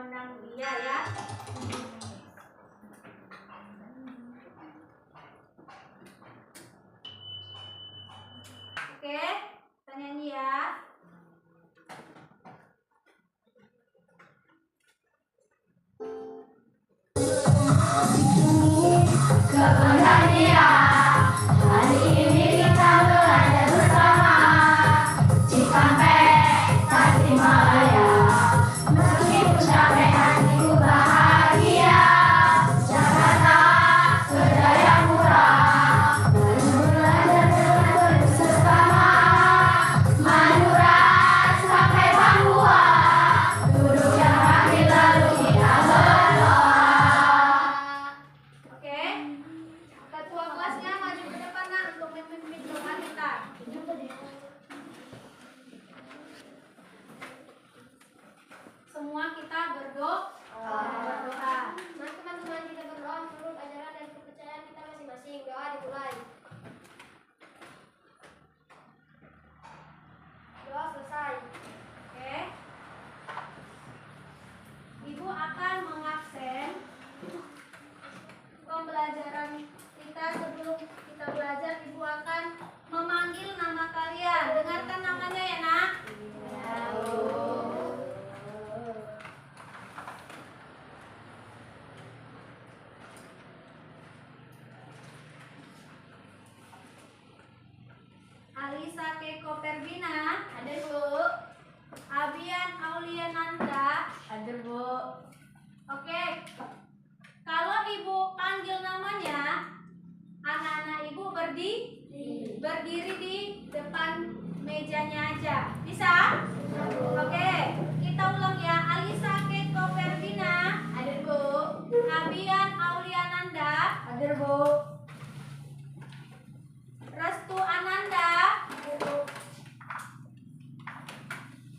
pandang dia ya. Oke, kita nyanyi ya. Kepada dia, hari ini kita belajar bersama. Cikampek, Tasikmalaya, meskipun capek hatiku bahagia. Jakarta, kerja yang murah, belajar dengan bersama. Madura sampai Papua, duduk yang rapi lalu kita berdoa. Oke, ketua kelasnya maju ke depan nak untuk memimpin doa kita. Semua kita berdoa. Mari teman-teman kita berdoa menurut ajaran dan kepercayaan kita masing-masing. Doa dimulai. Doa selesai. Oke. Ibu akan mengabsen pembelajaran kita. Sebelum kita belajar, Ibu akan memanggil nama kalian. Dengarkan namanya ya nak. Alisa Keiko Perbina, hadir Bu. Abian Auliananda, hadir Bu. Oke, kalau Ibu panggil namanya, anak-anak Ibu berdiri di depan mejanya aja. Bisa? Oke, kita ulang ya. Alisa Keiko Perbina, hadir Bu. Abian Auliananda, hadir Bu. Restu Ananda, hadir Bu.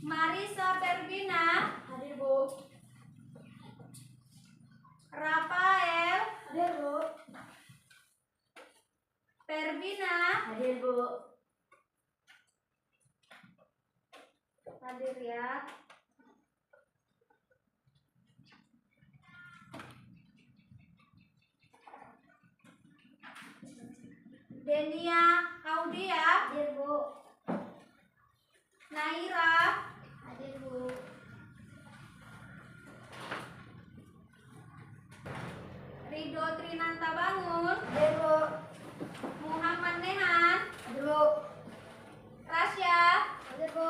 Marisa Perbina, hadir Bu. Rafael, hadir Bu. Perbina, hadir Bu. Hadir ya. Denia Audia, hadir Bu. Naira, hadir Bu. Ridho Trinanta Bangun, hadir Bu. Muhammad Nehan, hadir Bu. Rasya, hadir Bu.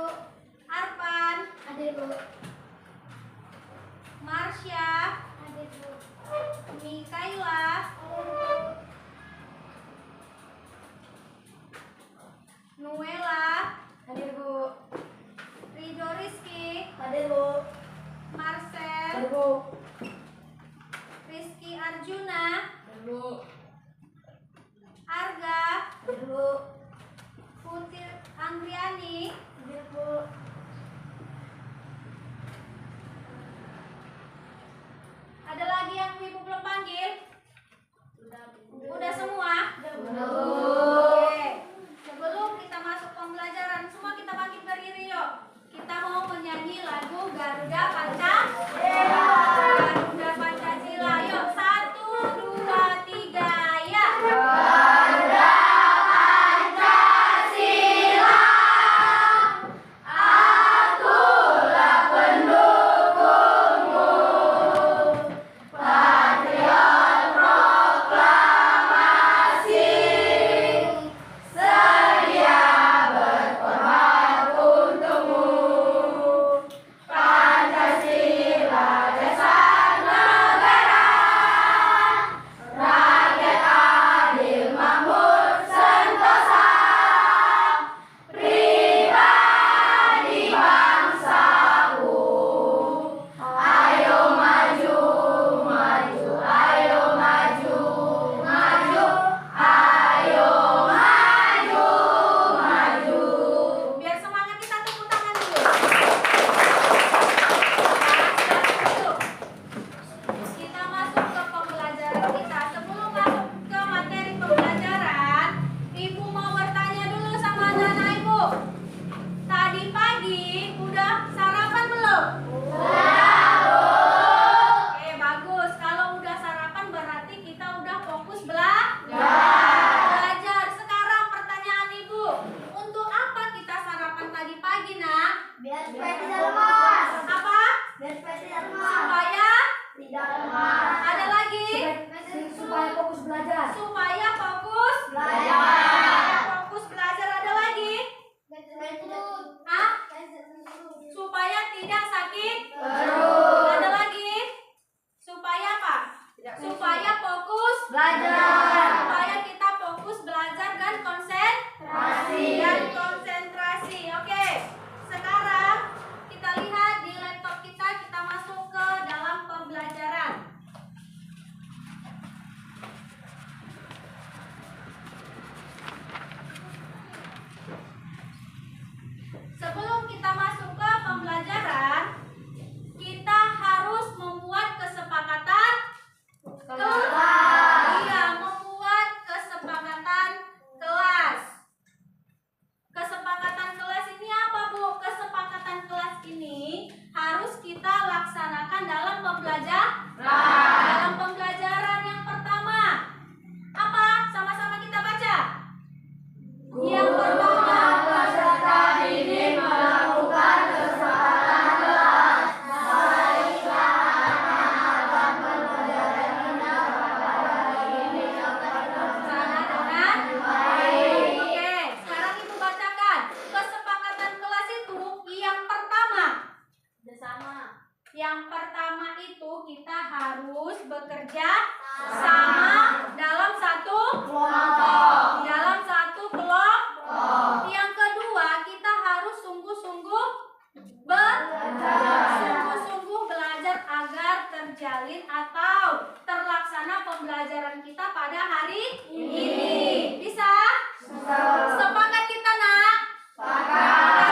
Arpan, hadir Bu. Marsha, hadir Bu. Mikaela, hadir Bu. Nuela, hadir Bu. Ridho Rizky, hadir Bu. Marcel, hadir Bu. Rizky Arjuna, hadir Bu. Arga, hadir Bu. Putri Andriani, hadir Bu. Ada lagi yang Ibu belum panggil? Udah semua? Oke. Sebelum kita masuk pembelajaran, semua kita bangkit berdiri yuk. Kita mau menyanyi lagu Garuda Pancasila. Garuda Pancasila, yuk. 1, 2, 3. pembelajaran. Dalam pembelajaran yang pertama, apa? Sama-sama kita baca. Yang pertama, peserta didik melakukan kesepakatan kelas. Baiklah, anak-anak pembelajaran kita pada hari ini sana dengan baik. Oke, sekarang Ibu bacakan. Kesepakatan kelas itu yang pertama. Yang pertama itu kita harus bekerja sama dalam satu kelompok. Dalam satu kelompok. Yang kedua, kita harus sungguh-sungguh belajar agar terjalin atau terlaksana pembelajaran kita pada hari ini. Bisa? Sepakat kita, Nak? Oke,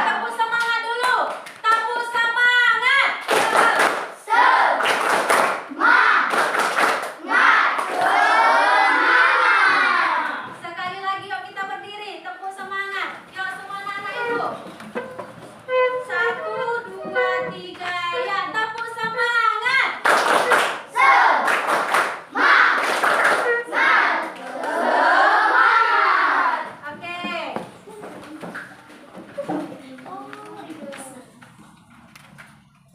tepuk semangat dulu. Tepuk semangat. Sekali lagi yuk kita berdiri. Tepuk semangat. Yuk semua anak-anak Ibu. 1, 2, 3. Ya, tepuk semangat. Oke.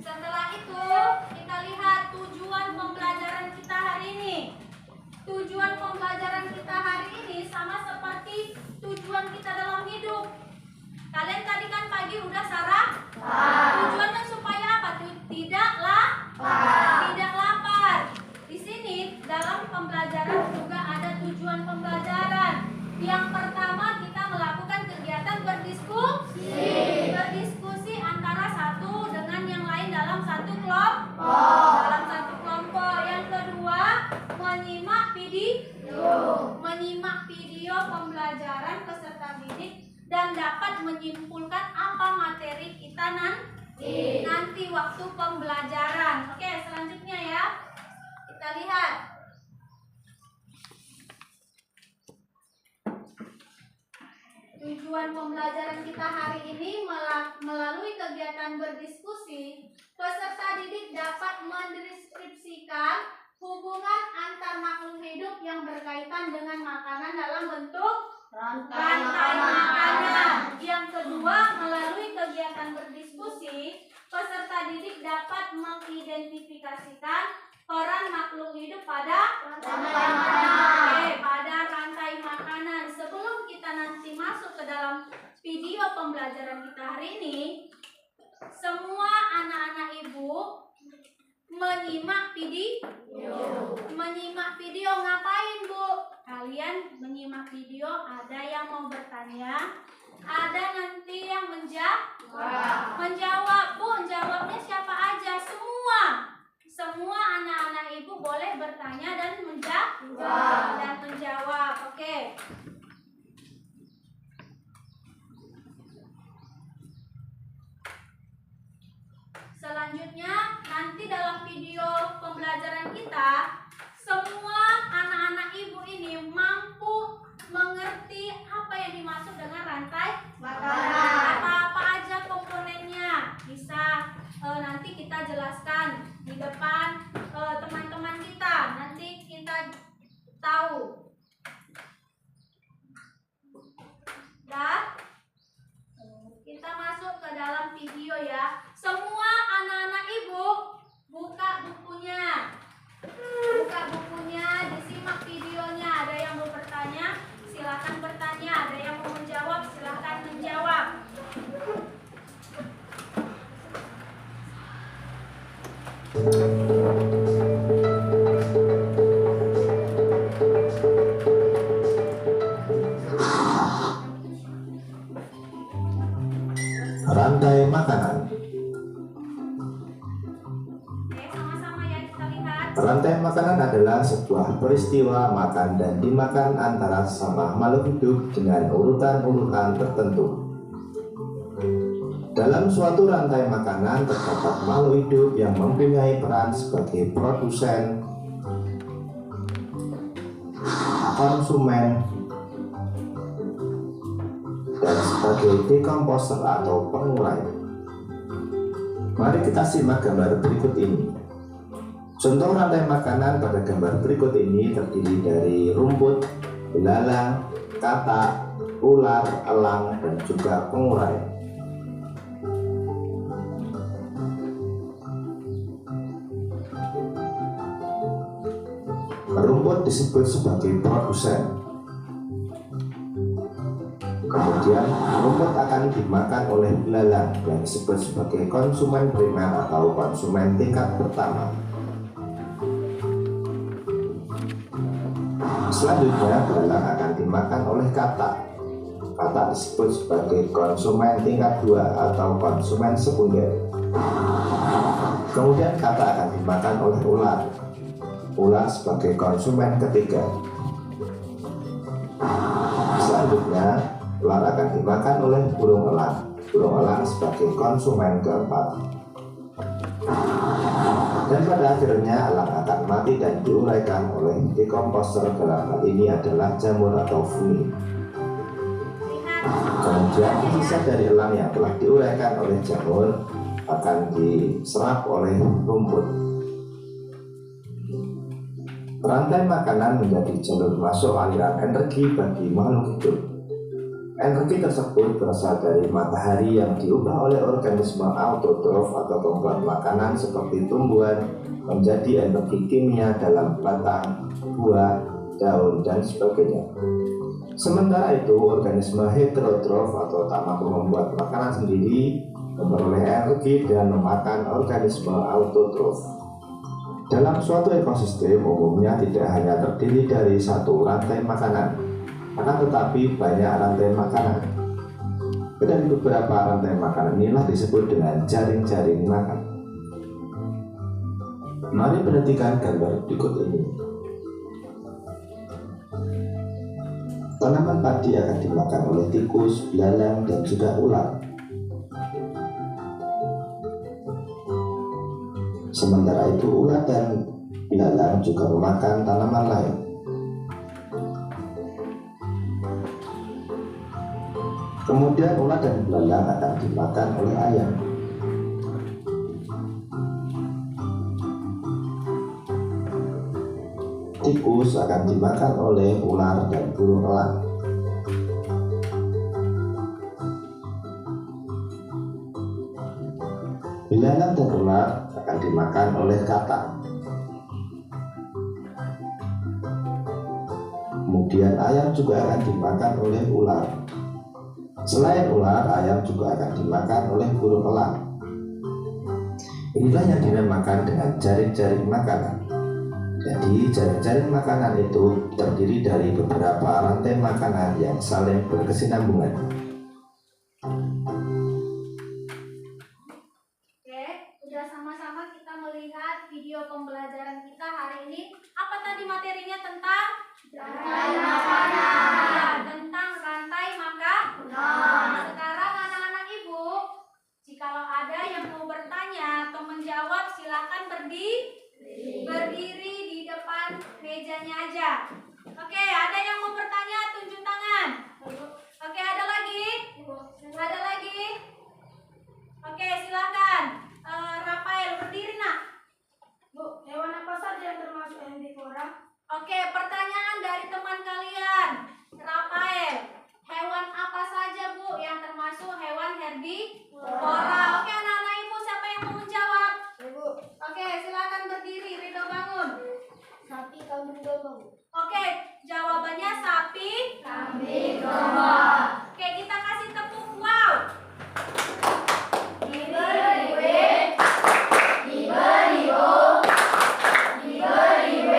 Setelah itu, kita lihat tujuan pembelajaran kita hari ini. Tujuan pembelajaran kita hari ini sama seperti tujuan kita dalam hidup. Kalian tadi kan pagi udah tujuannya supaya apa? Tidak lapar. Di sini dalam pembelajaran juga ada tujuan pembelajaran. Yang pertama, kita melakukan kegiatan berdiskusi antara satu dengan yang lain dalam satu kelompok. Yang kedua, menyimak video pembelajaran peserta didik dan dapat menyimpulkan apa materi kita nanti waktu pembelajaran. Oke, selanjutnya ya. Kita lihat. Tujuan pembelajaran kita hari ini melalui kegiatan berdiskusi, peserta didik dapat mendeskripsikan hubungan antar makhluk hidup yang berkaitan dengan makanan dalam bentuk rantai makanan. Yang kedua, melalui kegiatan berdiskusi, peserta didik dapat mengidentifikasikan peran makhluk hidup pada rantai makanan. Sebelum kita nanti masuk ke dalam video pembelajaran kita hari ini, semua anak-anak Ibu menyimak video ngapain, Bu? Kalian menyimak video, ada yang mau bertanya, ada nanti yang menjawab. Bu, jawabnya siapa aja? Semua anak-anak Ibu boleh bertanya dan menjawab. Oke. Selanjutnya, nanti dalam video pembelajaran kita, semua anak-anak Ibu ini mampu mengerti apa yang dimaksud dengan rantai makanan. Apa-apa aja komponennya. Bisa nanti kita jelaskan di depan teman-teman kita. Nanti kita tahu. Kita masuk ke dalam video ya. Semua anak-anak Ibu buka bukunya. Disimak videonya. Ada yang mau bertanya, silakan bertanya. Ada yang mau menjawab, silakan menjawab. Rantai makanan. Oke, sama-sama ya kita lihat. Rantai makanan adalah sebuah peristiwa makan dan dimakan antara sama makhluk hidup dengan urutan-urutan tertentu. Dalam suatu rantai makanan terdapat makhluk hidup yang mempunyai peran sebagai produsen, konsumen, dan sebagai dekomposer atau pengurai. Mari kita simak gambar berikut ini. Contoh rantai makanan pada gambar berikut ini terdiri dari rumput, belalang, katak, ular, elang, dan juga pengurai. Rumput disebut sebagai produsen. Kemudian rumput akan dimakan oleh belalang yang disebut sebagai konsumen primer atau konsumen tingkat pertama. Selanjutnya belalang akan dimakan oleh katak. Katak disebut sebagai konsumen tingkat 2 atau konsumen sekunder. Kemudian katak akan dimakan oleh ular. Ular sebagai konsumen ketiga. Selanjutnya ular akan dimakan oleh burung elang. Burung elang sebagai konsumen keempat. Dan pada akhirnya elang akan mati dan diuraikan oleh dekomposer, dalam hal ini adalah jamur atau fungi. Kemudian sisa dari elang yang telah diuraikan oleh jamur akan diserap oleh rumput. Rantai makanan menjadi jalur masuk aliran energi bagi makhluk hidup. Energi tersebut berasal dari matahari yang diubah oleh organisme autotrof atau pembuat makanan seperti tumbuhan menjadi energi kimia dalam batang, buah, daun, dan sebagainya. Sementara itu, organisme heterotrof atau tak mampu membuat makanan sendiri memperoleh energi dan memakan organisme autotrof. Dalam suatu ekosistem umumnya tidak hanya terdiri dari satu rantai makanan, akan tetapi banyak rantai makanan. Dan beberapa rantai makanan inilah disebut dengan jaring-jaring makan. Mari perhatikan gambar berikut ini. Tanaman padi akan dimakan oleh tikus, belalang, dan juga ular. Sementara itu ular dan belalang juga memakan tanaman lain. Kemudian ular dan belalang akan dimakan oleh ayam. Tikus akan dimakan oleh ular dan burung elang. Belalang dan ular akan dimakan oleh katak. Kemudian ayam juga akan dimakan oleh ular. Selain ular, ayam juga akan dimakan oleh burung elang. Inilah yang dinamakan dengan jaring-jaring makanan. Jadi jaring-jaring makanan itu terdiri dari beberapa rantai makanan yang saling berkesinambungan. Oke, udah sama-sama kita melihat video pembelajaran kita hari ini. Apa tadi materinya tentang? Rantai makanan. Ya, tentang rantai makanan. Sekarang anak-anak ibu, jikalau ada yang mau bertanya atau menjawab, silakan berdiri di depan mejanya aja. Oke, ada yang mau bertanya, tunjuk tangan. Oke, ada lagi? Ada lagi? Oke, silakan. Rafael, berdiri nak. Bu, hewan apa saja yang termasuk herbivora? Oke, pertanyaan dari teman kalian. Rafael, hewan apa saja Bu yang termasuk hewan herbivora? Oke, anak-anak ibu, siapa yang mau menjawab? Ibu, Oke, silakan berdiri. Ridho bangun. sapi, kambing, domba. Oke, jawabannya sapi. Kambing, domba. Oke, kita kasih tepuk wow. Diberi W, diberi O, diberi W.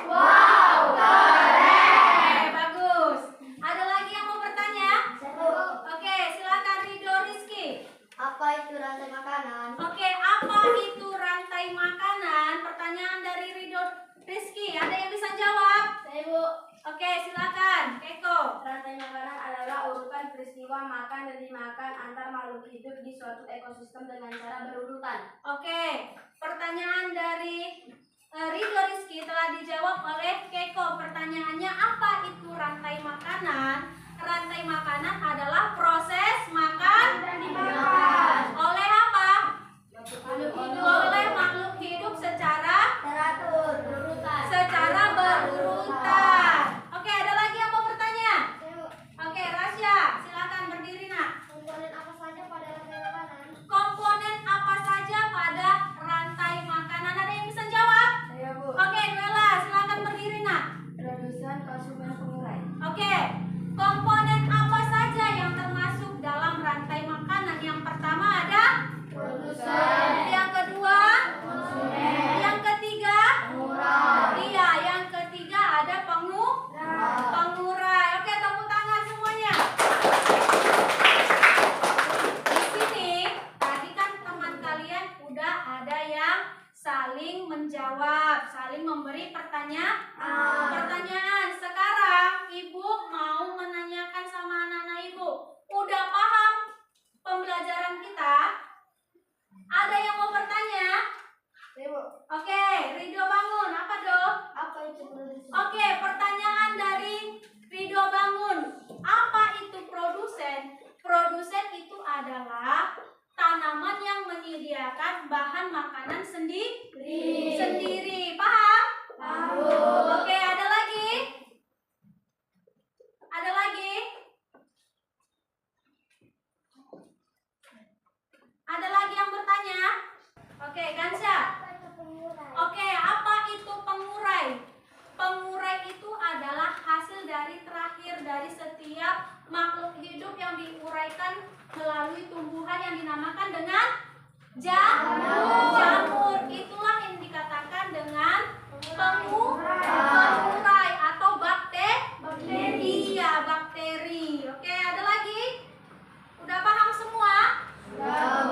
Wow, keren. Bagus. Ada lagi yang mau bertanya? Satu. Oke, silakan Ridho Rizky. Apa itu rantai makanan? Oke, apa itu rantai makanan? Pertanyaan dari Ridho Rizky. Ada yang bisa jawab? Saya, Bu. Oke, silakan. Keko. Rantai makanan adalah urutan peristiwa makan dan dimakan antar makhluk hidup di suatu ekosistem dengan cara berurutan. Oke, pertanyaan dari Ridho Rizky telah dijawab oleh Keko. Pertanyaannya, apa itu rantai makanan? Rantai makanan adalah proses makan Dan dimakan. oleh apa? Makhluk hidup. Oleh makhluk hidup saling menjawab, saling memberi pertanyaan. Sekarang Ibu mau menanyakan sama anak-anak Ibu, udah paham pembelajaran kita? Ada yang mau bertanya? Oke, Ridho bangun. Apa dong? Apa itu produsen? Oke, pertanyaan dari Ridho bangun. Apa itu produsen? Produsen itu adalah tanaman yang menyediakan bahan makanan sendiri. Paham? Oke, ada lagi? Ada lagi? Ada lagi yang bertanya? Oke, Gansha. Oke, apa itu pengurai? Pengurai itu adalah hasil terakhir dari setiap makhluk hidup yang diuraikan melalui tumbuhan yang dinamakan dengan jamur. Itulah yang dikatakan dengan pengurai atau bakteri. Oke, ada lagi? Udah paham semua?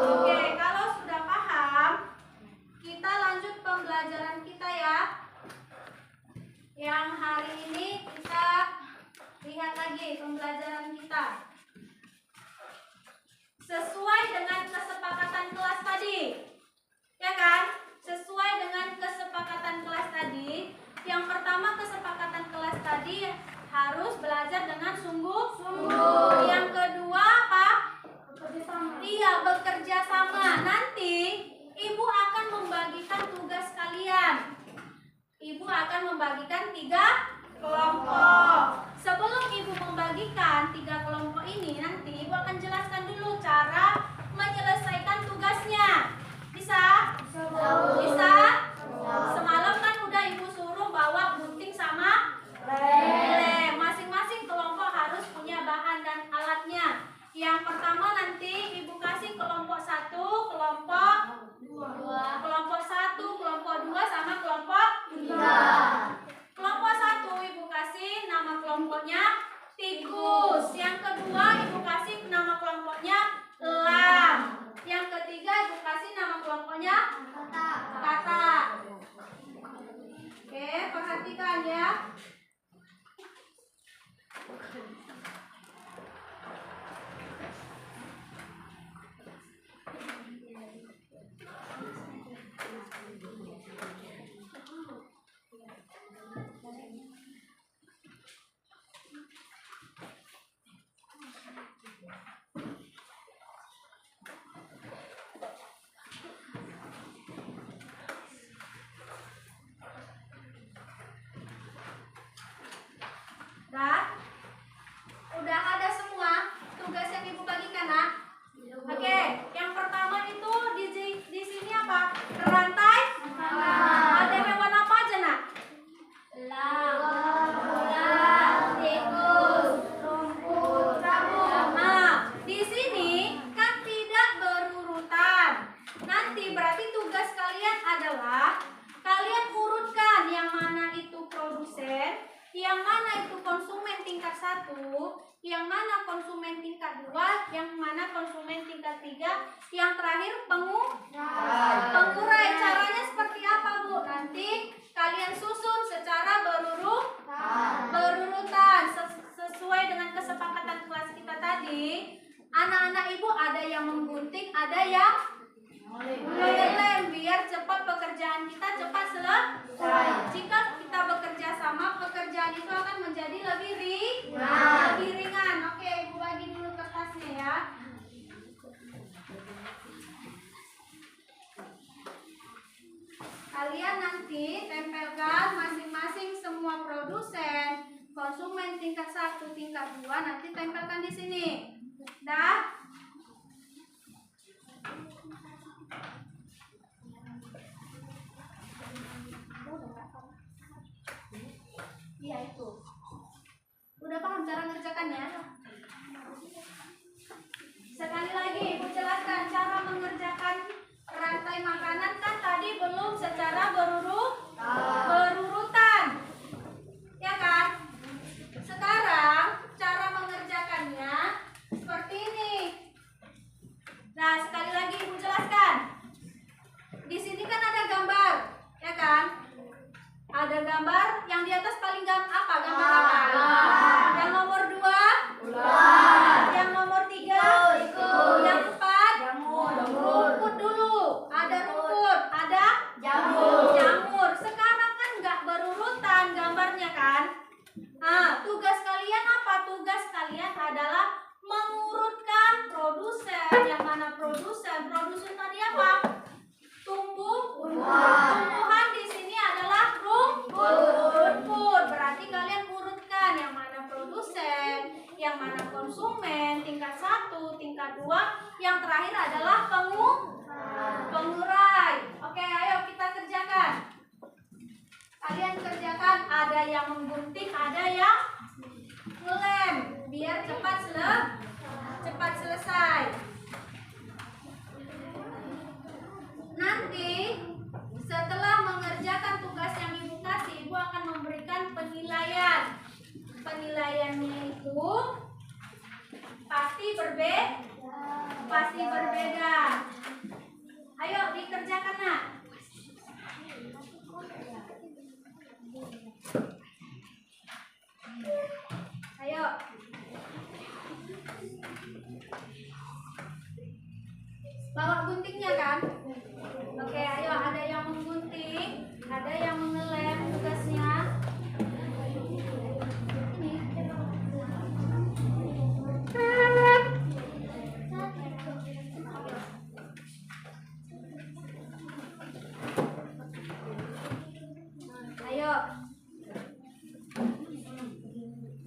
Oke, kalau sudah paham, kita lanjut pembelajaran kita ya. Yang hari ini kita lihat lagi pembelajaran kita. Sesuai dengan kesepakatan kelas tadi. Ya kan? Sesuai dengan kesepakatan kelas tadi. Yang pertama kesepakatan kelas tadi harus belajar dengan sungguh-sungguh. Yang kedua apa? Bekerja sama. Nanti Ibu akan membagikan tugas kalian. Ibu akan membagikan 3 kelompok. Sebelum Ibu membagikan 3 kelompok ini, nanti Ibu akan jelaskan dulu cara menyelesaikan tugasnya. Bisa? Bisa? Semalam kan udah Ibu suruh bawa gunting sama lem. Masing-masing kelompok harus punya bahan dan alatnya. Yang pertama nanti Ibu kasih kelompok 1, kelompok 2, kelompok 2 sama kelompok 3. Kelompok 1 Ibu kasih nama kelompoknya tikus. Yang kedua Ibu kasih nama kelompoknya elang. Yang ketiga Ibu kasih nama kelompoknya katak. Oke, perhatikan ya. Dan udah ada semua tugas yang Ibu bagikan, nak? Oke, yang pertama itu di sini apa? Rantai. Ada hewan apa aja, nak? Ular, tikus, rumput, rambut. Nah, di sini kan tidak berurutan. Nanti berarti tugas kalian adalah kalian urutkan yang mana itu produsen, yang mana itu konsumen tingkat 1, yang mana konsumen tingkat 2, yang mana konsumen tingkat 3, yang terakhir pengurai. Caranya seperti apa, Bu? Nanti kalian susun secara berurutan sesuai dengan kesepakatan kelas kita tadi. Anak-anak Ibu ada yang menggunting, ada yang melem, biar cepat pekerjaan kita cepat selesai. Jika kita bekerja sama, pekerjaan itu akan menjadi lebih ringan. Oke, Ibu bagi dulu kertasnya ya. Kalian nanti tempelkan masing-masing semua produsen, konsumen tingkat 1, tingkat 2, nanti tempelkan di sini. Dah? Iya itu. Udah paham cara mengerjakannya? Sekali lagi Ibu jelaskan cara mengerjakan rantai makanan kan tadi belum secara berurutan. Ya kan? Sekarang cara mengerjakannya seperti ini. Nah, sekali lagi Ibu jelaskan. Di sini kan ada gambar. kalian kerjakan, ada yang menggunting, ada yang ngelem, biar cepat selesai. Nanti setelah mengerjakan tugas yang ibu kasih, ibu akan memberikan penilaian. Penilaiannya itu pasti berbeda. Ayo dikerjakan, nak. Ayo. Bawa guntingnya kan? Oke, ayo, ada yang menggunting, ada yang mengelem tugasnya. Ayo.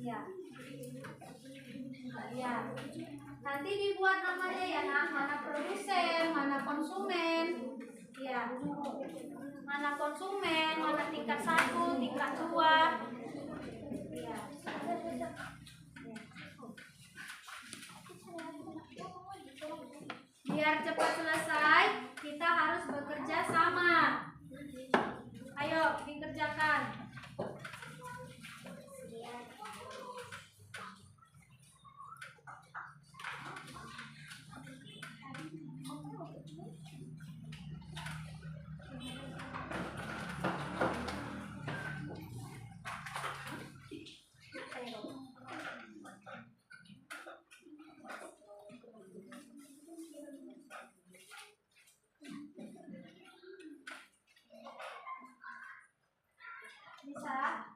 Ya. Ya. Nanti dibuat namanya ya, nah, mana produsen, mana konsumen. Ya. Mana konsumen, mana tingkat 1, tingkat 2. Ya. Biar cepat selesai, kita harus bekerja sama. Ayo dikerjakan. Bisa?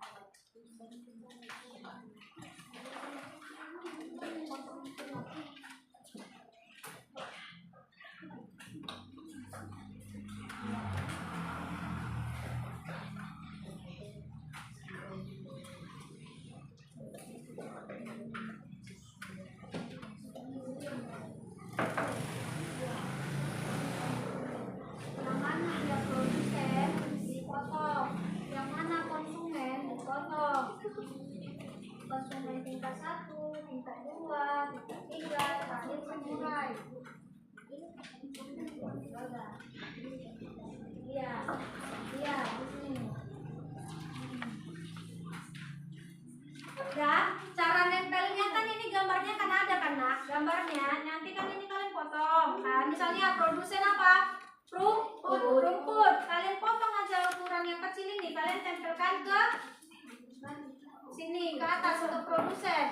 Yang mana dia produsen dipotong, yang mana konsumen dipotong. Konsumen tingkat 1, tingkat 2, tingkat 3, terakhir pengurai. Iya, iya, di sini. Ya, cara nempelnya kan ini gambarnya kan ada kan, nak? Gambarnya nanti kan ini kalian potong kan. Misalnya produsen apa? Rumput. Kalian potong aja ukuran yang kecil ini, kalian tempelkan ke sini, ke atas, ke produsen.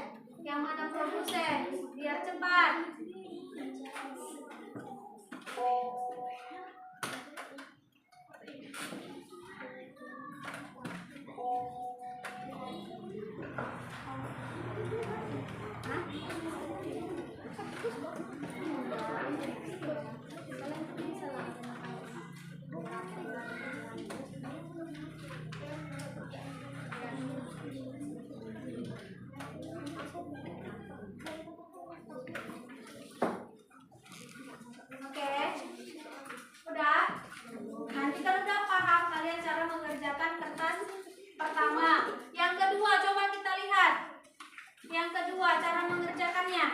Yang mana produsen? Biar cepat. Oke, udah. Nanti kalau udah paham kalian cara mengerjakan kertas pertama. Yang kedua, coba kita lihat. Yang kedua, cara mengerjakannya.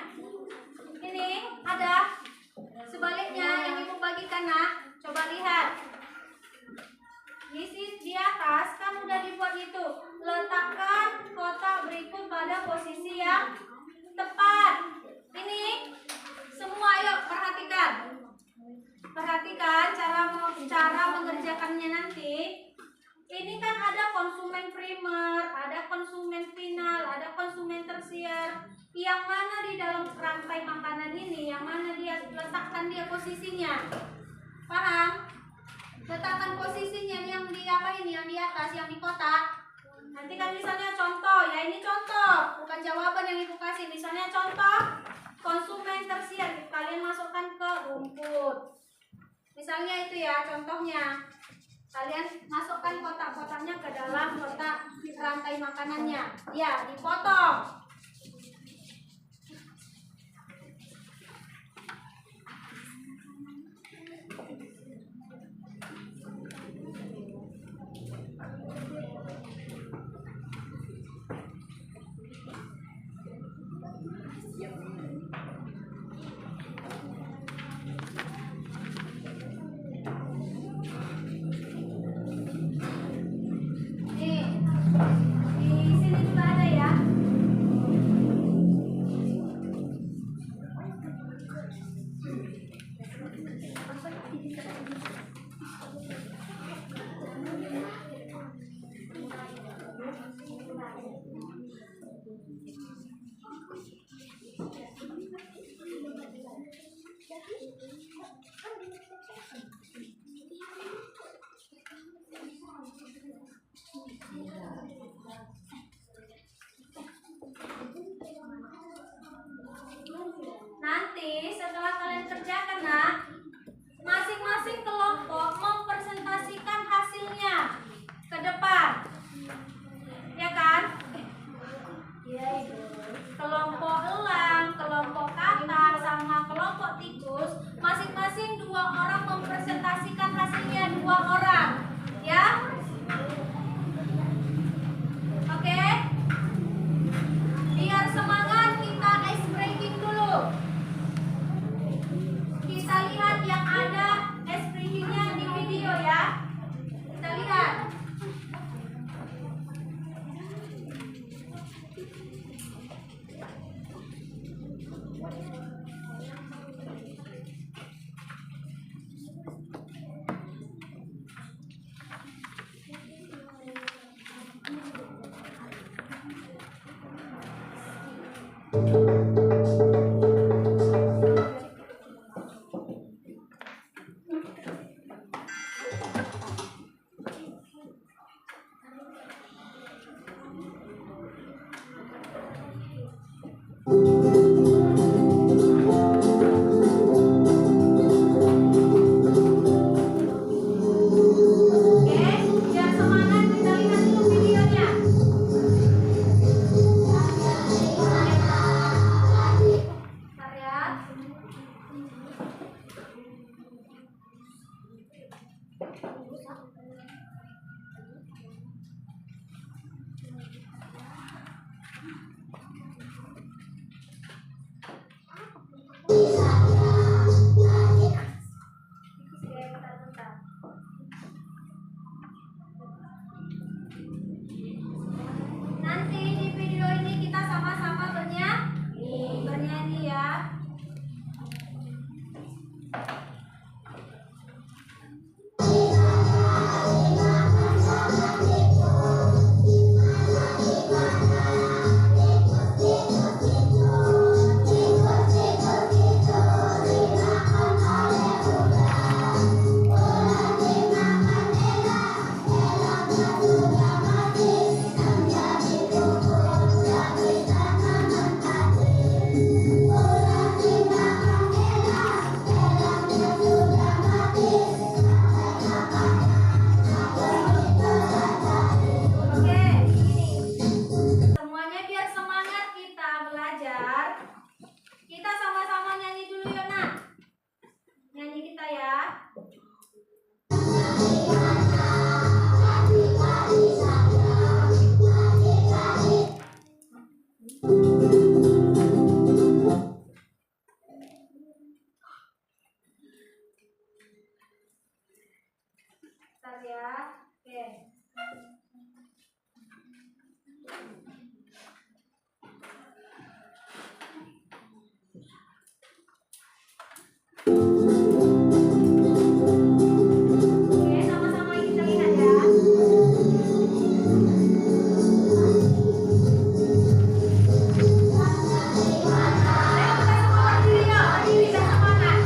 Ini ada sebaliknya yang ibu bagikan, nak. Coba lihat. Di atas kan udah dibuat itu. Letakkan kotak berikut pada posisi yang tepat. Ini semua, ayo perhatikan. Perhatikan cara mengerjakannya nanti. Ini kan ada konsumen primer, ada konsumen final, ada konsumen tersier. Yang mana di dalam rantai makanan ini, yang mana dia letakkan dia posisinya. Paham? Letakkan posisinya yang di apa ini, yang di atas, yang di kotak. Nanti kan misalnya contoh, ya ini contoh, bukan jawaban yang ibu kasih. Misalnya contoh konsumen tersier, kalian masukkan ke rumput. Misalnya itu ya contohnya. Kalian masukkan kotak-kotaknya ke dalam kotak rantai makanannya. Ya, dipotong. Nanti di video ini kita sama-sama bernyanyi ya. Oke, ini semuanya biar semangat kita belajar. Kita sama-sama nyanyi dulu yuk nak. Nyanyi kita ya. Start ya. Oke. Oke, sama-sama kita lihat ya. Ayo kita semua berdiri yuk, berdiri dan semangat.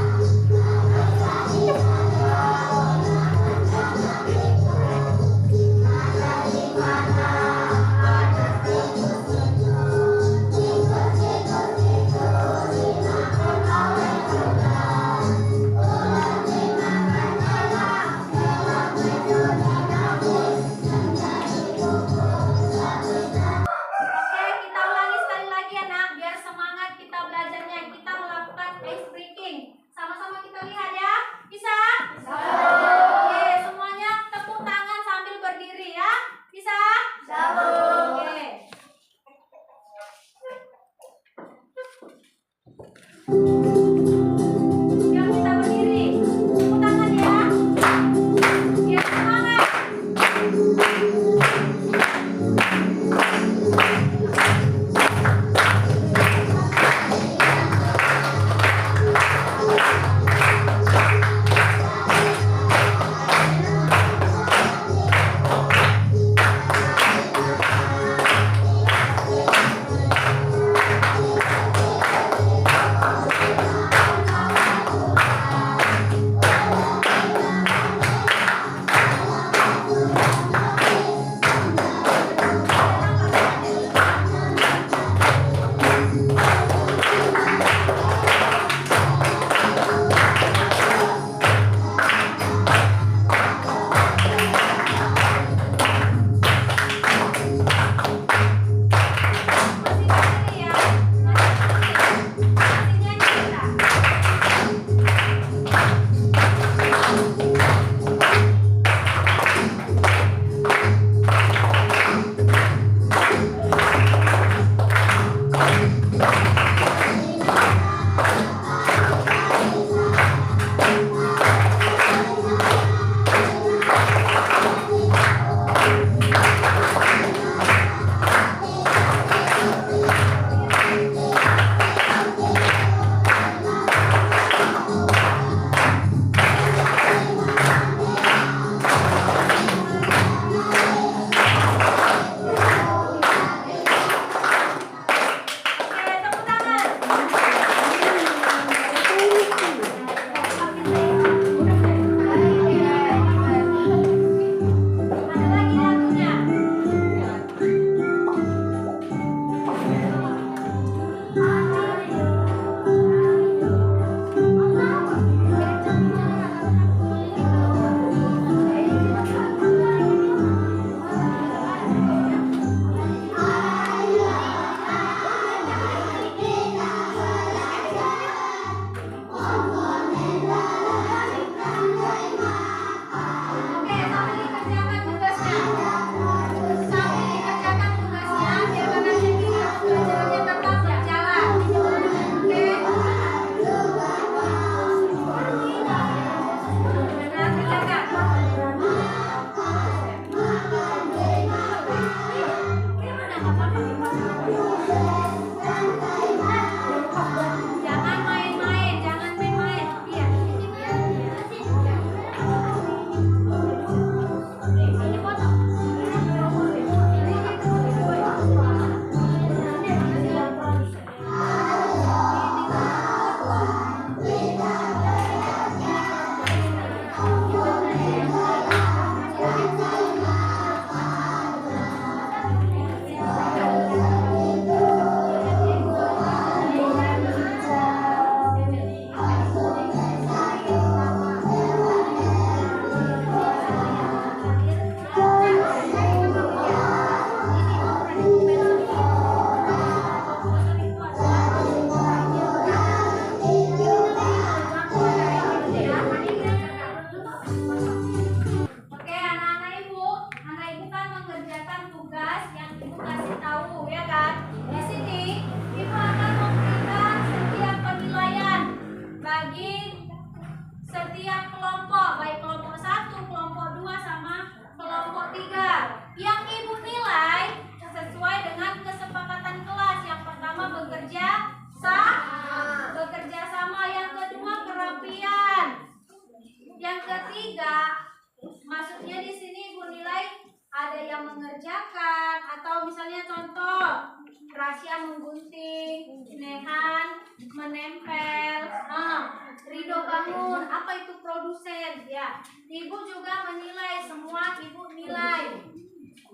Ya, ibu juga menilai, semua ibu nilai.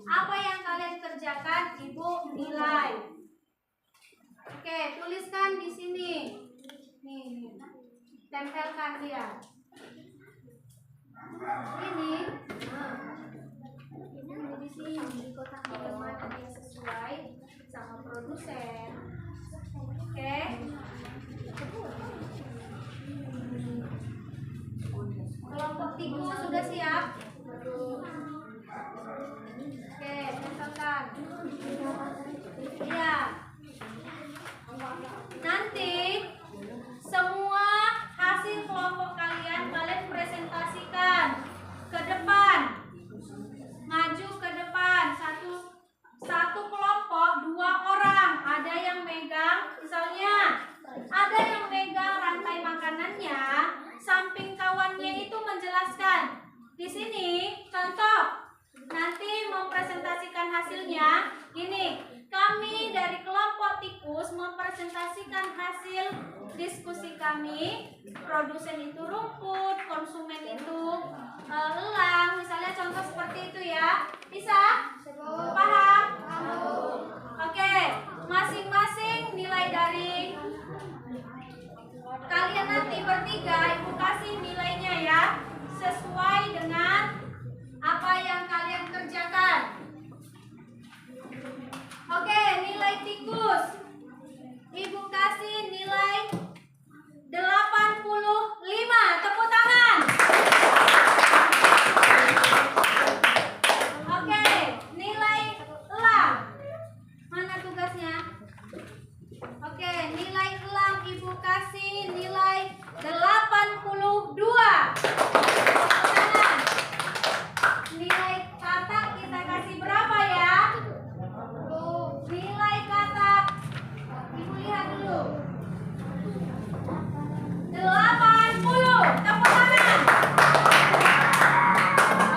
Apa yang kalian kerjakan, ibu nilai. Oke, tuliskan di sini. Nih, tempelkan dia. Ini di sini di kotak yang mana yang sesuai sama produsen. Oke. Kelompok tikus sudah siap? Oke, tempelkan. Iya. Nanti semua hasil kelompok kalian presentasikan ke depan. Maju ke depan. Satu kelompok 2 orang. Ada yang megang, misalnya ada yang megang rantai makanannya, samping kawannya itu menjelaskan. Di sini contoh. Nanti mempresentasikan hasilnya. Ini kami dari kelompok tikus mempresentasikan hasil diskusi kami. Produsen itu rumput, konsumen itu elang. Misalnya contoh seperti itu ya. Bisa? Paham? Oke, masing-masing nilai dari kalian nanti bertiga, ibu kasih nilainya ya, sesuai dengan apa yang kalian kerjakan. Oke, nilai tikus ibu kasih nilai 85. Tepuk tangan. Oke, nilai elang. Mana tugasnya? Oke, nilai elang ibu kasih nilai 82. Nilai katak kita kasih berapa ya? Nilai katak ibu lihat dulu 80. Tepuk tangan.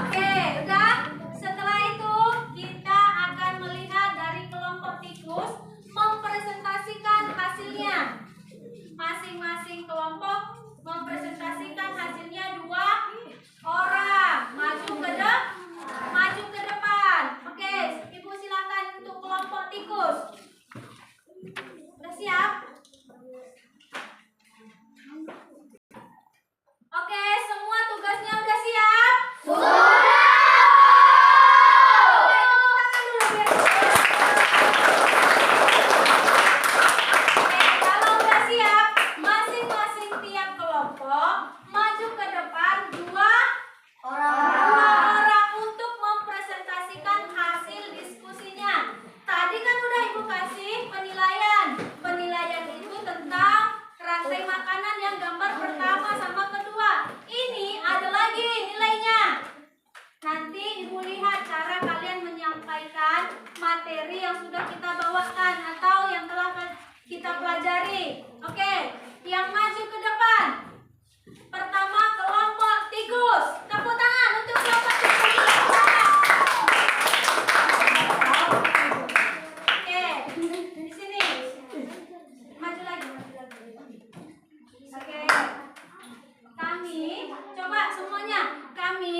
Oke, udah. Setelah itu kita akan melihat dari kelompok tikus mempresentasikan hasilnya. Masing-masing kelompok mempresentasikan hasilnya 2 orang. Maju ke depan. Oke, ibu silakan untuk kelompok tikus. Udah siap? Oke, semua tugasnya udah siap? Oke, tepuk tangan dulu biar Oke, kalau udah siap, masing-masing tiap kelompok maju ke depan 2 orang untuk mempresentasikan hasil diskusinya. Tadi kan udah ibu kasih penilaian. Penilaian itu tentang rantai makanan yang gambar pertama sama kedua. Ini ada lagi nilainya. Nanti ibu lihat cara kalian menyampaikan materi yang sudah kita bawakan atau yang telah kita pelajari. Oke, yang maju ke depan. Pertama kelompok tikus. Tepuk tangan untuk kelompok tikus. Oke, di sini. Maju lagi. Oke. Kami, coba semuanya. Kami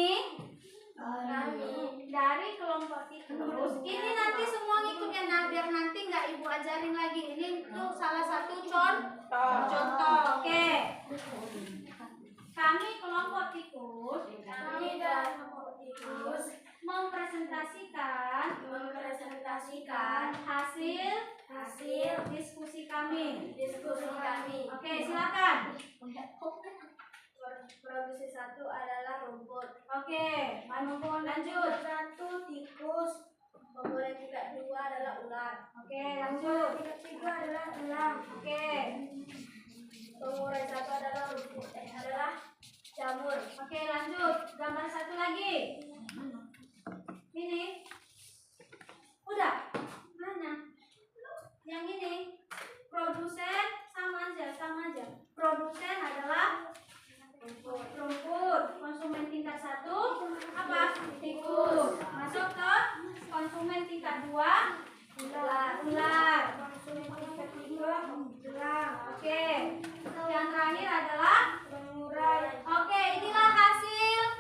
dari kelompok tikus. Ini nanti semua ngikut ya, nah biar nanti nggak ibu ajarin lagi. Ini untuk salah satu contoh. Oke. Kami kelompok tikus. Mempresentasikan hasil diskusi kami. Oke, silakan. Produksi 1 adalah rumput. Oke, rumput lanjut. 1 tikus. Pemulai tingkat 2 adalah ular. Oke, lanjut. Tingkat 3 adalah elang. Oke. Pengurai 1 adalah rumput. Adalah jamur. Oke, lanjut. Gambar satu lagi. Ini. Udah. Mana? Yang ini. Produsen sama aja. Produsen adalah rumput. Konsumen tingkat 1 apa? Tikus. Masuk ke konsumen tingkat 2 ular. Konsumen tingkat 3 elang. Oke. Yang terakhir adalah Pengurai. Oke, inilah hasil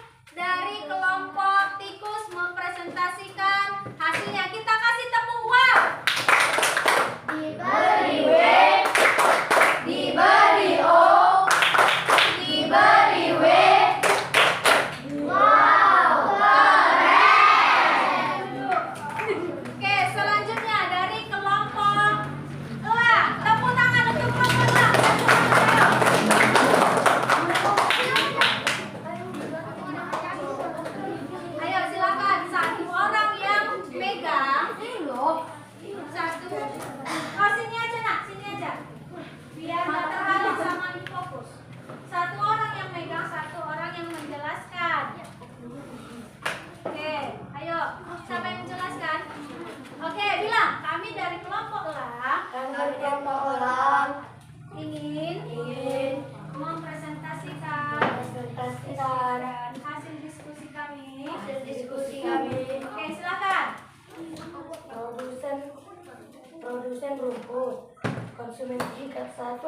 konsumen tingkat 1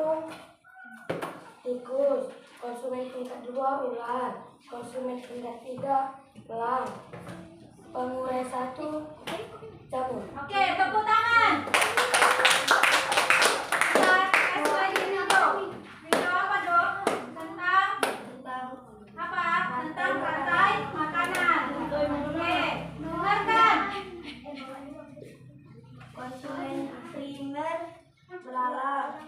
tikus, konsumen tingkat 2 ular, konsumen tingkat 3 elang, pengurai 1 jamur. Oke, tepuk tangan. Kita kasih lagi video. Video apa dong? Tentang apa? Tentang rantai makanan. Oke, dengarkan. Konsumen primer belalang,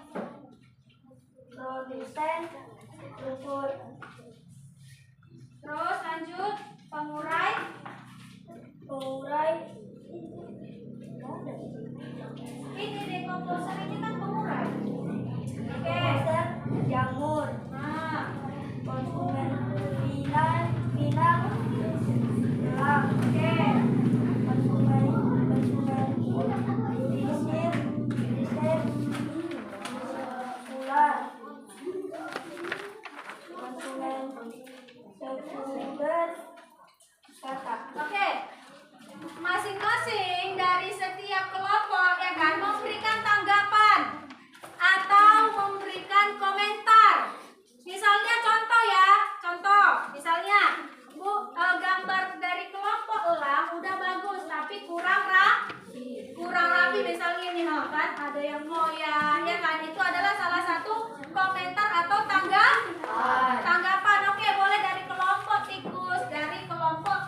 produsen rumput, Terus lanjut pengurai. pengurai Ini dekomposer ini kan pengurai. Oke. komposer jamur, Nah, konsumen pinang elang, oke. konsumen disir ular, konsumen sekunder katak. Oke. Masing-masing dari setiap kelompok ya kan memberikan tanggapan atau memberikan komentar. Misalnya contoh ya, contoh. Misalnya, gambar dari kelompok elang udah bagus tapi kurang rapi misalnya ini kan ada yang goyang ya kan, itu adalah salah satu komentar atau tanggapan. Oke, boleh dari kelompok tikus, dari kelompok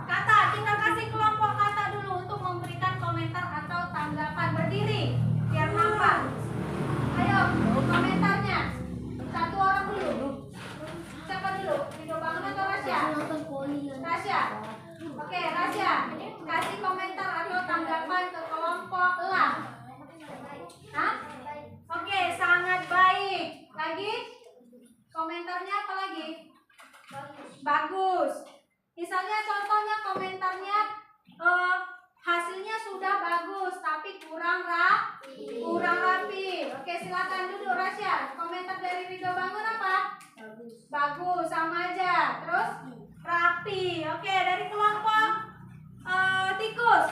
kata. Kita kasih kelompok kata dulu untuk memberikan komentar atau tanggapan. Berdiri biar nampak. Ayo, komentarnya. Satu orang dulu. Siapa dulu? Video bangun atau Rasya? Rasya. Oke, Rasya. Kasih komentar atau tanggapan ke kelompok elang. Hah? Oke, sangat baik. Lagi? Komentarnya apa lagi? Bagus. Misalnya contohnya komentarnya hasilnya sudah bagus tapi kurang rapi. Oke, silakan duduk Rasya. Komentar dari Ridho Bangun apa? Bagus, sama aja. Terus rapi. Oke, dari kelompok tikus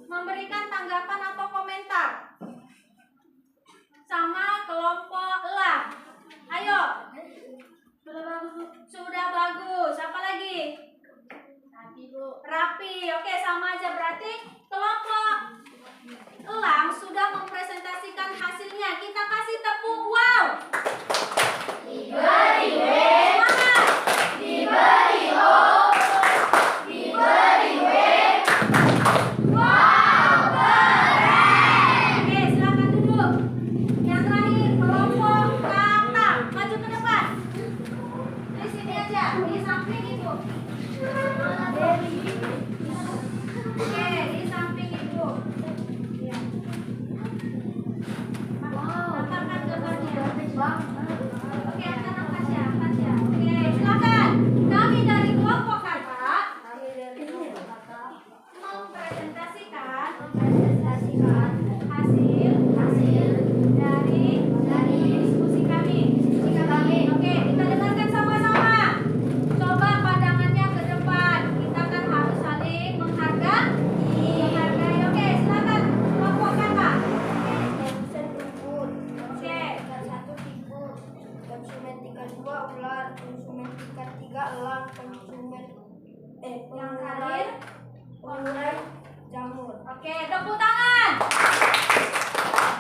memberikan tanggapan atau komentar sama kelompok elang. Ayo. Sudah bagus. Apa lagi? Rapi. Oke, sama aja, berarti kelompok elang sudah mempresentasikan hasilnya. Kita kasih tepuk wow. Diberi W, Semangat. diberi O, diberi W. Wow, keren. Oke, silakan duduk. Yang terakhir kelompok kata. Maju ke depan. Di sini aja, di samping ibu. Oke, di samping ibu. Tambahkan gambarnya. Oke, angkat nafas ya, angkat ya. Oke, silakan. Kami dari kelompok kata mempresentasikan hasil dari diskusi kami. Oke, kita dengarkan sama-sama. Coba pandangannya ke depan. Kita kan harus saling menghargai. Oke, silakan kelompok kata. Konsumen rumput, Oke. tingkat 1 tikus, konsumen tingkat 2 ular, konsumen tingkat 3 elang, Yang terakhir. pengurai jamur. Oke, tepuk tangan.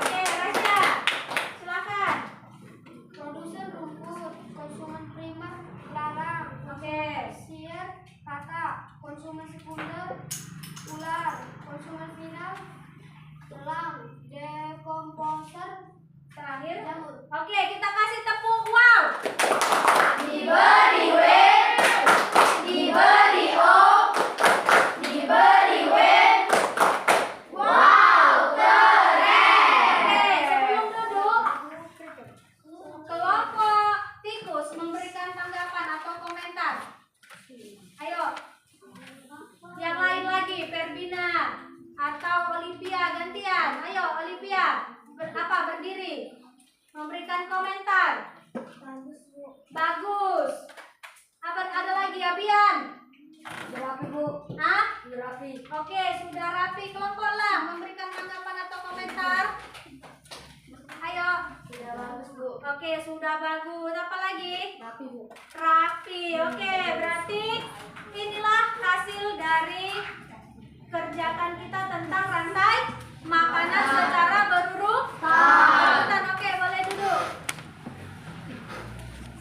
Oke, Rasya. Silakan. Produsen rumput, konsumen primer belalang, Oke. sir kata, konsumen sekunder ular, konsumen final elang, dekomposer Terakhir. jamur. Oke, kita kasih tepuk wow. Diberi W, diberi O, diberi W. Wow, keren. Oke, sebelum duduk, kelompok tikus memberikan tanggapan atau komentar. Ayo. Yang lain lagi, Ferbina atau Olivia gantian. Ayo, Olivia. Berdiri. Memberikan komentar. Bagus. Ada lagi Abian. Rapi bu, Hah? rapi. Oke, sudah rapi. Kelompok lah memberikan tanggapan atau komentar. Oke, sudah bagus. Apa lagi? Rapi, Bu. Rapi. Oke, berarti inilah hasil dari kerjakan kita tentang rantai makanan secara berurutan. Oke, boleh duduk.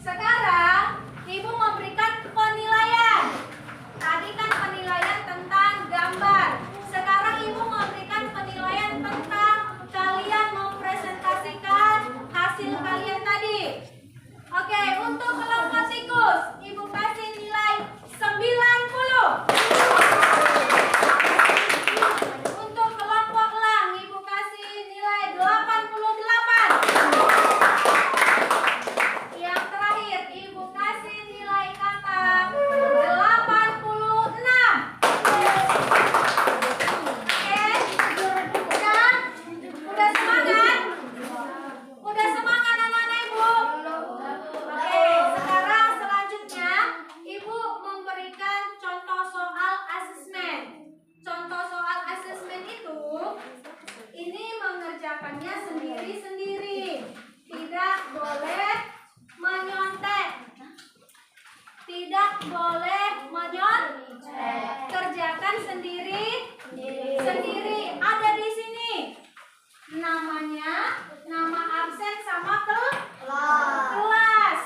Sekarang Ibu memberikan penilaian. Tadi kan penilaian tentang gambar. Sekarang Ibu memberikan penilaian tentang kalian mempresentasikan hasil kalian tadi. Oke, untuk kelompok tikus, Ibu kasih nilai 90. Untuk kelompok elang, Ibu kasih nilai 88. Yang terakhir, Ibu kasih nilai kata 86. Oke, udah semangat? Udah semangat anak-anak Ibu? Oke, sekarang selanjutnya Ibu memberikan contoh soal asesmen. Contoh soal asesmen itu, ini mengerjakannya sendiri-sendiri. Tidak boleh menyontek. Tidak boleh menyontek. Kerjakan sendiri. Ada di sini. Namanya, nama absen sama kelas.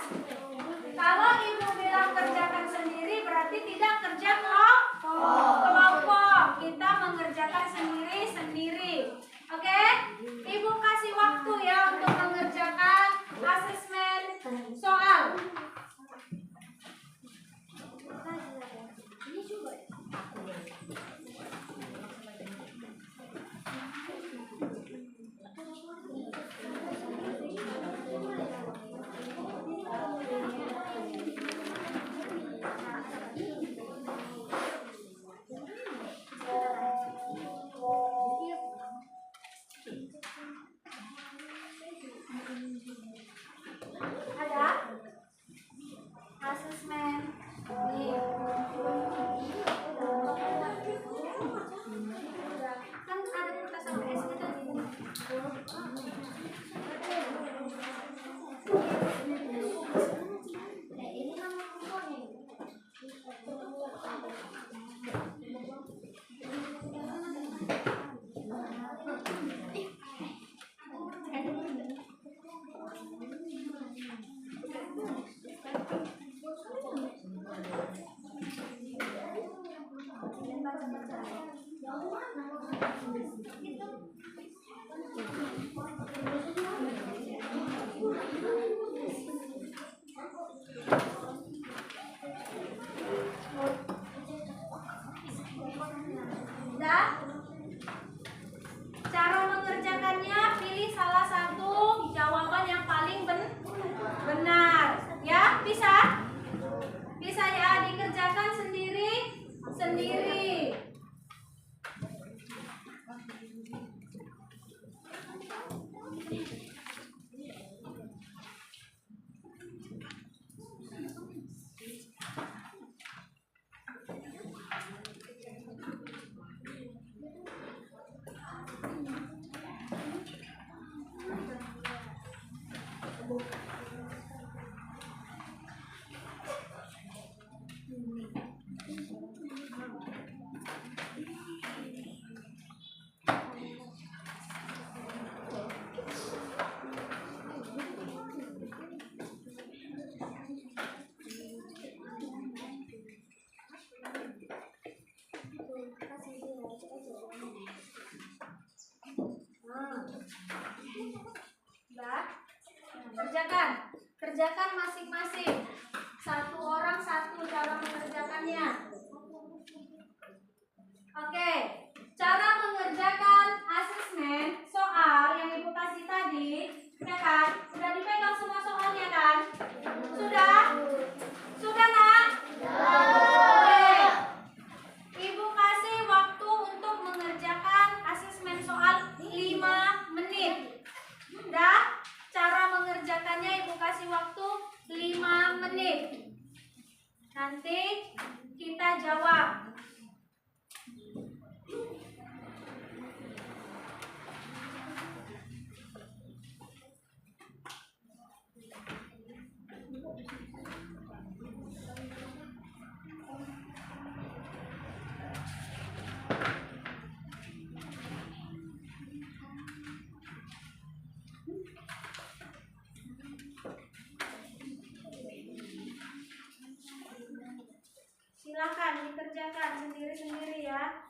Kalau Ibu bilang kerjakan sendiri berarti tidak kerja kelompok. Kita mengerjakan sendiri-sendiri. Oke? Ibu kasih waktu ya untuk mengerjakan asesmen soal. Ini juga. Ada asesmen. Nih. Kan ada kertas sama SD tadi. Ini nama kumpulnya. Udah? Cara mengerjakannya, pilih salah satu jawaban yang paling benar. Ya, bisa? Bisa ya, dikerjakan sendiri. Udah? Kerjakan masing-masing. Satu orang satu cara mengerjakannya. Oke, cara mengerjakan asesmen soal yang Ibu kasih tadi, ya kan? Sudah dipegang semua soalnya kan? Sudah? Sudah nak? Oke. Ibu kasih waktu untuk mengerjakan asesmen soal 5 menit. Udah? Cara mengerjakannya Ibu kasih waktu 5 menit. Nanti kita jawab. Silakan dikerjakan sendiri-sendiri ya.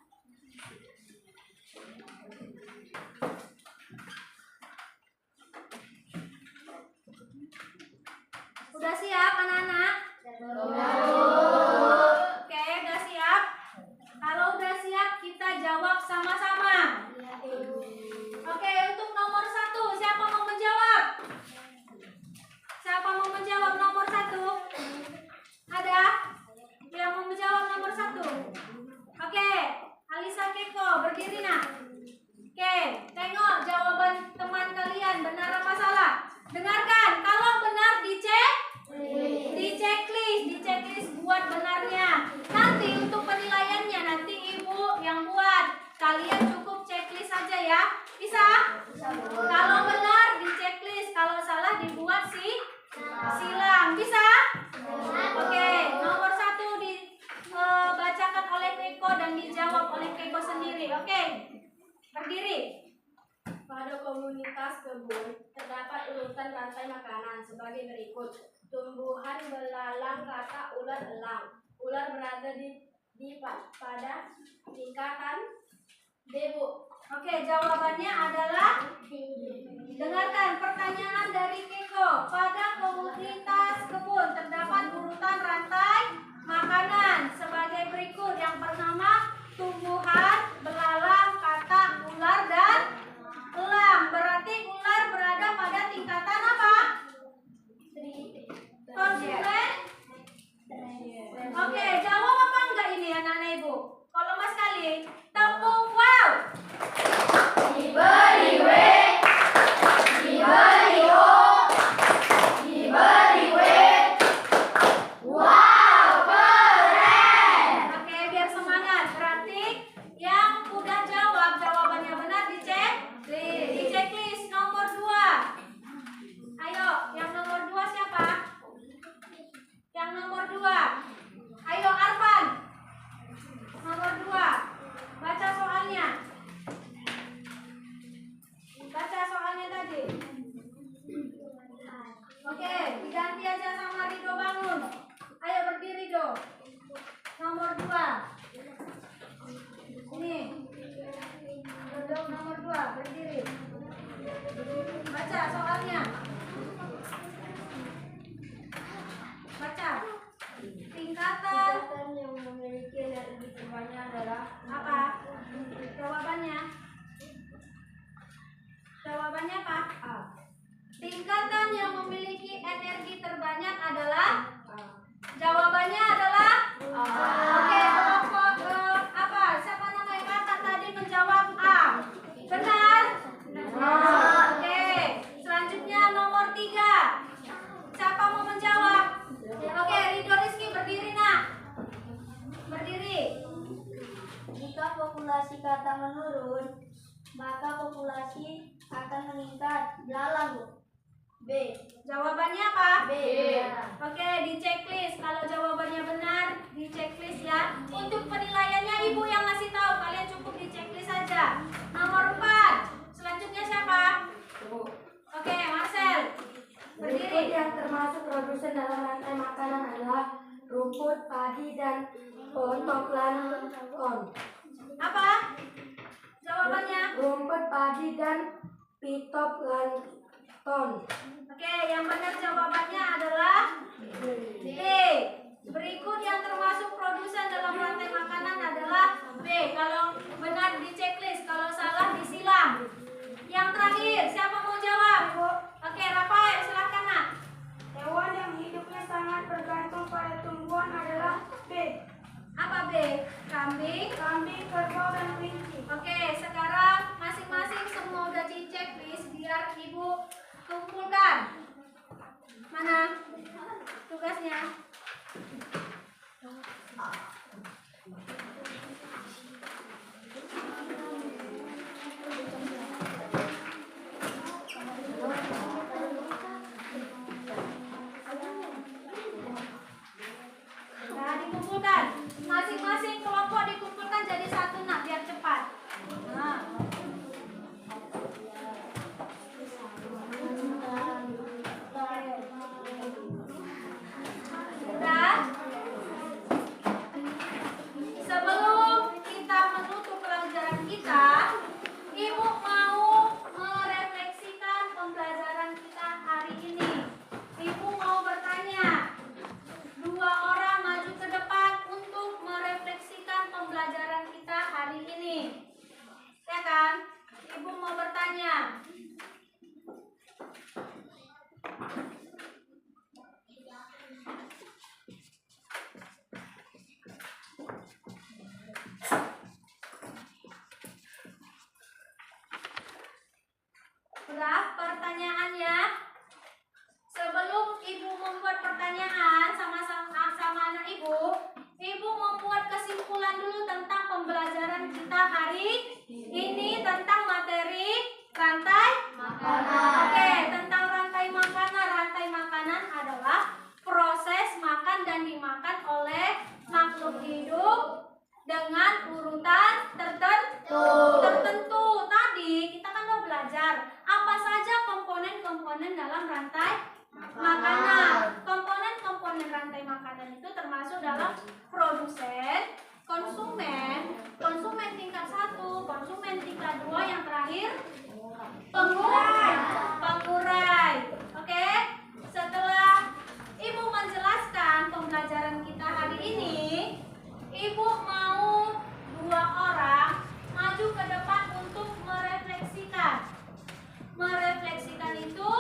Udah siap anak-anak? Oke, udah siap? Kalau udah siap kita jawab sama-sama. Oke, untuk nomor 1 siapa mau menjawab? Siapa mau menjawab nomor 1? Ada? Yang mau menjawab nomor 1? Oke, Alisa Keko berdiri nak. Oke, tengok jawaban teman kalian benar apa salah. Dengarkan, kalau benar dicek, di checklist buat benarnya. Nanti untuk penilaiannya nanti ibu yang buat. Kalian cukup checklist saja ya. Bisa? Kalau benar di checklist, kalau salah dibuat silang. Bisa? Oke, nomor 1 dibacakan oleh Keko dan dijawab oleh Keko sendiri. Oke, berdiri. Pada komunitas kebun terdapat urutan rantai makanan sebagai berikut. Tumbuhan belalang kata ular elang. Ular berada pada tingkatan B, Bu. Oke, jawabannya adalah dengarkan pertanyaan dari Keko. Pada komunitas kebun terdapat urutan rantai makanan sebagai berikut. Yang pertama, tumbuhan, belalang, kata, ular, dan elang. Berarti ular berada pada tingkatan apa? Konsumen? Oke, jawab apa enggak ini anak-anak ibu? Kalau mas kali, tepuk wow. Diberi W, diberi O, diberi W. Wow, keren! Oke, biar semangat. Berarti yang udah jawab jawabannya benar dicek di checklist. Nomor 2. Ayo, yang nomor 2 siapa? Yang nomor 2. Ayo Arfan. Nomor 2. Baca soalnya. Baca soalnya tadi. Oke, diganti aja sama Rido Bangun. Ayo berdiri Do. Nomor 2. Ini. Duduk nomor 2, berdiri. Baca soalnya. Baca. Tingkatan Yang memiliki energi terbanyak adalah apa? Jawabannya. Jawabannya apa? A. Tingkatan yang memiliki energi terbanyak adalah jawabannya adalah Oke, kelompok apa? Siapa namanya kakak tadi menjawab A? Benar? Oke, selanjutnya nomor 3. Siapa mau menjawab? Oke, Ridho Rizky berdiri nak. Berdiri. jika populasi kata menurun, maka populasi akan meningkat. Belalang, Bu. B. Jawabannya apa? B. Oke, di checklist. Kalau jawabannya benar, di checklist ya. Untuk penilaiannya ibu yang ngasih tahu. Kalian cukup di checklist saja. Nomor 4. Selanjutnya siapa? Oke, Marcel. Berikut Berdiri. yang termasuk produsen dalam rantai makanan adalah rumput, padi, dan fitoplankton. Apa? Jawabannya? Rumput, padi, dan fitoplankton. Oke, yang benar jawabannya adalah B. Berikut yang termasuk produsen dalam rantai makanan adalah B. Kalau benar di checklist, kalau salah disilang. Yang terakhir, siapa mau jawab? Oke, Rafael, silakan nak. Hewan yang hidupnya sangat bergantung pada tumbuhan adalah B. Apa B? Kambing. Kambing, kerbau, dan kelinci. Oke, sekarang masing-masing semua udah di checklist biar ibu kumpulkan. Mana tugasnya? Nah, dikumpulkan. Masing-masing kelompok dikumpulkan jadi satu nak biar cepat. Nah. hari ini tentang materi rantai Makanan. Oke, tentang rantai makanan. Rantai makanan adalah proses makan dan dimakan oleh makhluk hidup dengan urutan tertentu. Tadi kita kan udah belajar apa saja komponen-komponen dalam rantai makanan. Komponen-komponen rantai makanan itu termasuk dalam produsen, konsumen tingkat 1, konsumen tingkat 2, yang terakhir pengurai. Oke, setelah Ibu menjelaskan pembelajaran kita hari ini, Ibu mau 2 orang maju ke depan untuk merefleksikan itu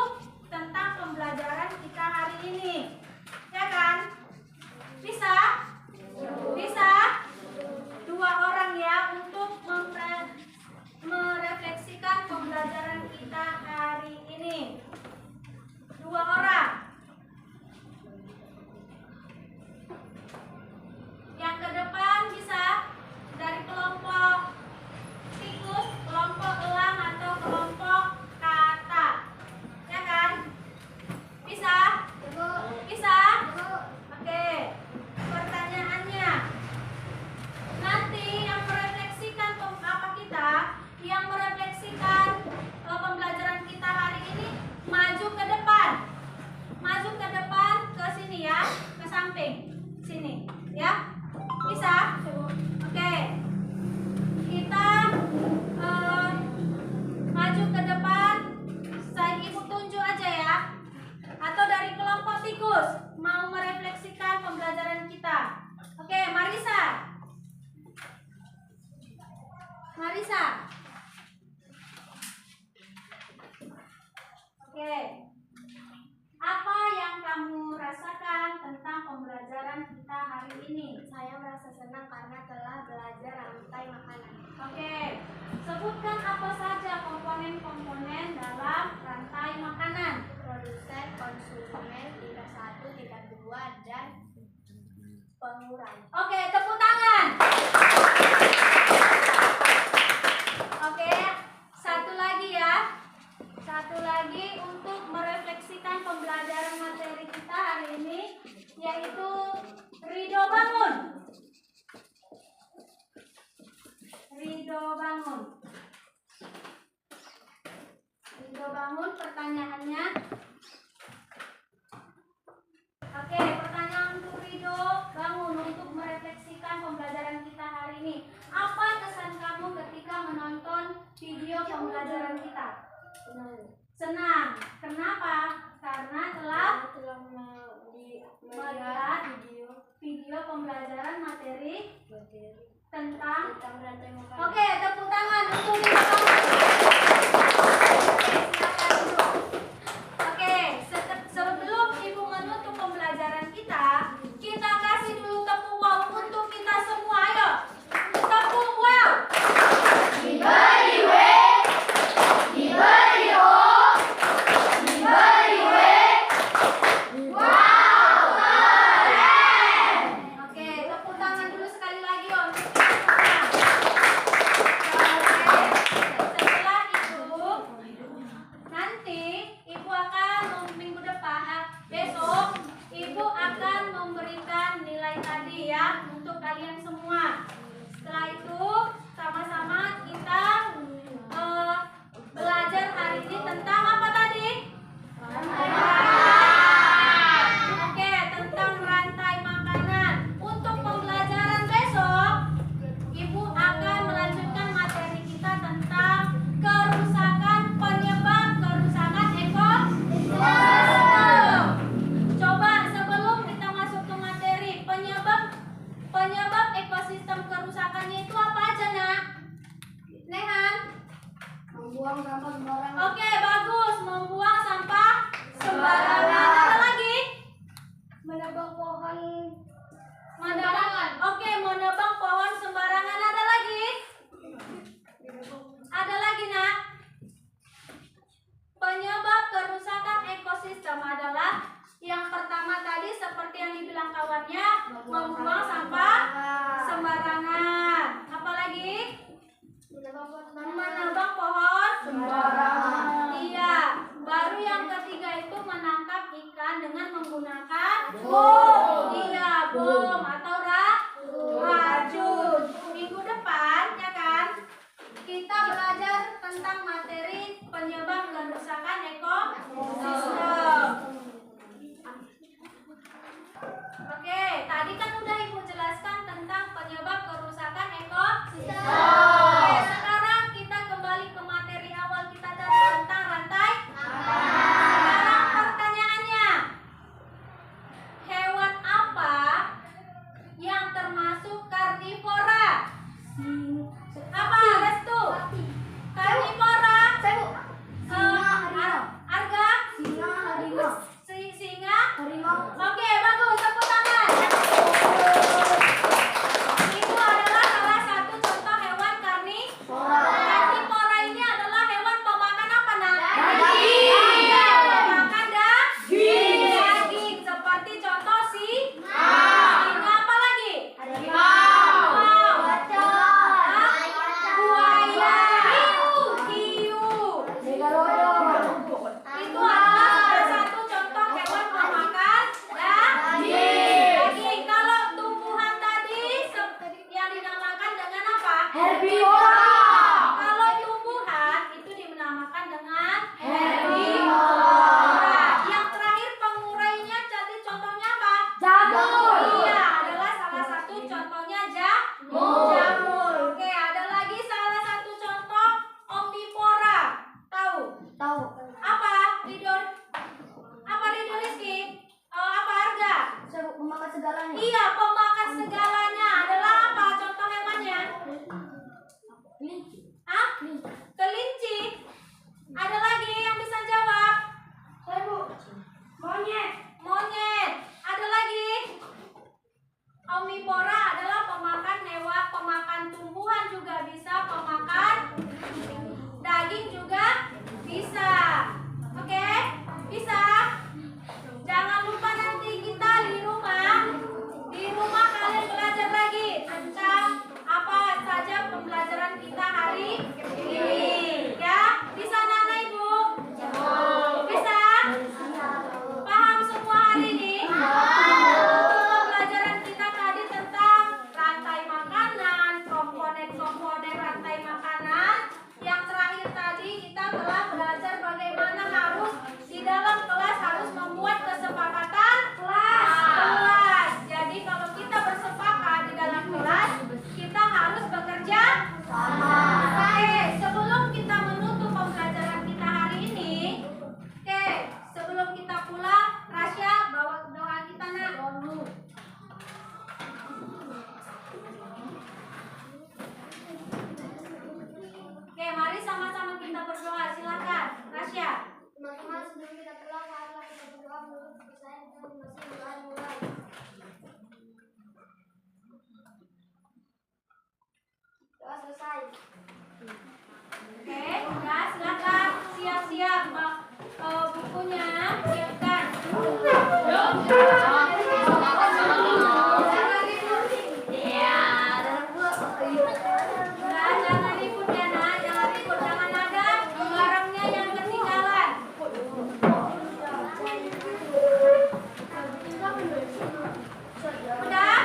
tentang pembelajaran kita hari ini, ya kan? Bisa 2 orang ya untuk merefleksikan pembelajaran kita hari ini. 2 orang. Yang ke depan bisa dari kelompok tikus, kelompok elang, atau kelompok kata, ya kan? Bisa? Bisa? Oke. Pertanyaannya, nanti yang merefleksikan pembelajaran kita hari ini maju ke depan ke sini ya, ke samping sini ya. Bisa? Oke. Kita maju ke depan. Saya Ibu tunjuk aja ya. Atau dari kelompok tikus mau merefleksikan pembelajaran kita. Oke, Marisa. Oke. Apa yang kamu rasakan tentang pembelajaran kita hari ini? Saya merasa senang karena telah belajar rantai makanan. Oke. Sebutkan apa saja komponen-komponen dalam rantai makanan. Produsen, konsumen, tingkat 1, tingkat 2, dan pengurai. Oke, tepuk tangan. Oke, satu lagi ya. Satu lagi untuk merefleksikan pembelajaran materi kita hari ini, yaitu Ridho bangun. Ridho bangun, pertanyaannya. Oke, pertanyaan untuk Ridho bangun untuk merefleksikan pembelajaran kita hari ini. Apa kesan kamu ketika menonton video pembelajaran kita? Senang. Kenapa? Karena telah melihat video pembelajaran materi tentang rantai makanan. Oke, tepuk tangan untuk Ridho bangun. Silakan duduk. Oke, sebelum Ibu menutup pembelajaran kita kasih dulu tepuk wow untuk kita semua. Ayo, tepuk wow. Diberi W, diberi O, diberi W. Wow, keren. Oke, tepuk tangan dulu sekali lagi Om. Oke, setelah itu nanti Ibu akan minggu depan, besok Ibu akan memberikan nilai tadi ya untuk kalian semua. Setelah itu sama-sama kita belajar hari ini tentang apa tadi? Oke, tentang rantai makanan. Untuk pembelajaran besok, Ibu akan melanjutkan materi kita tentang penyebab kerusakan ekosistem. Coba sebelum kita masuk ke materi, penyebab ekosistem kerusakannya itu apa aja, Nak? Nehan? Membuang sampah sembarangan. Oke, bagus. Membuang sampah sembarangan. Ada lagi? Menebang pohon. Oke, menebang pohon sembarangan. Ada lagi? Ada lagi, Nak? Penyebab kerusakan ekosistem adalah yang pertama tadi seperti yang dibilang kawannya, membuang sampah sembarangan. Apa lagi? menebang pohon Sembarangan. Iya. Baru yang ketiga itu menangkap ikan dengan menggunakan Bom. Iya, bom atau racun. Minggu depan ya kan kita belajar tentang materi penyebab kerusakan ekosistem. Oke, tadi kan udah Ibu jelaskan tentang penyebab kerusakan ekosistem. Oke, sekarang kita kembali ke materi awal kita tadi tentang rantai. Sekarang pertanyaannya, hewan apa yang termasuk karnivora? Apa, Restu? Karnivora? Arga? Singa, harimau. Singa? Harimau. Oke, bagus. Tepuk tangan. Itu adalah salah satu contoh hewan karnivora. Karnivora ini adalah hewan pemakan apa, Nak? Daging. Iya, pemakan daging. Seperti contoh singa. Apa lagi? Harimau. Buaya. Hiu. Megalodon. Itu adalah salah satu contoh hewan pemakan daging. Kalau tumbuhan tadi yang dinamakan dengan apa? Herbivora. Kalau tumbuhan itu dinamakan dengan Herbivora. Yang terakhir pengurainya jadi contohnya apa? Jamur. Iya, adalah salah satu contohnya jamur. Oke, ada lagi salah satu contoh omnivora. Tahu? Tahu. Apa? Ridho? Apa Ridho Rizky? Apa Arga? Memakan segalanya. Iya, pemakan segalanya adalah apa? Contoh hewannya? Hah? Kelinci. Ada lagi yang bisa jawab? Monyet. Monyet. Ada lagi? Omnivora adalah pemakan hewan, pemakan tumbuhan juga bisa, pemakan daging juga bisa. Oke? Bisa? Jangan lupa nanti kita di rumah kalian belajar lagi tentang apa saja pembelajaran kita hari ini. Ya? Bisa Nana Ibu? Bisa? Paham semua hari ini? Untuk pembelajaran kita tadi tentang rantai makanan, komponen-komponen rantai makanan. Yang terakhir tadi kita telah belajar bagaimana harus di dalam kelas harus membuat kesepakatan kelas. Jadi kalau kita bersepakat di dalam kelas, kita harus bekerja sama. Oke, sebelum kita menutup pembelajaran kita hari ini, sebelum kita pulang, Rasya bawa doa kita, Nak. Oke, mari sama-sama kita berdoa. Silakan, Rasya. Teman-teman, sebelum kita pulang, marilah kita berdoa menurut kepercayaan kita masing-masing. Mulai. Doa selesai. Oke, udah silakan siap-siap bukunya siapkan. Jangan ribut ya, Nak. Jangan ribut, jangan ada barangnya yang ketinggalan. Udah?